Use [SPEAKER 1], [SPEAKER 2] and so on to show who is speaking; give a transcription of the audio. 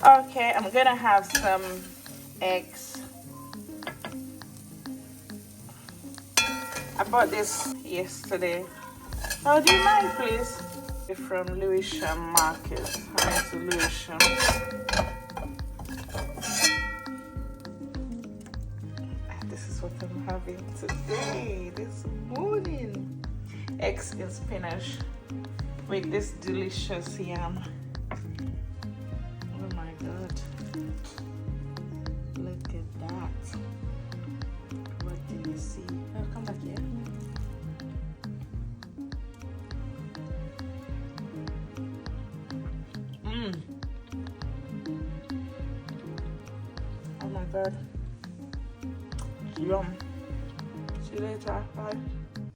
[SPEAKER 1] Okay, I'm gonna have some eggs. I bought this yesterday. Oh, do you mind, please? From Lewisham Market. I went to Lewisham. This is what I'm having today, this morning. Eggs in spinach with this delicious yam. Oh my god. Look at that. What do you see? Oh, come back here. Oh my god. Yum. See you later. Bye.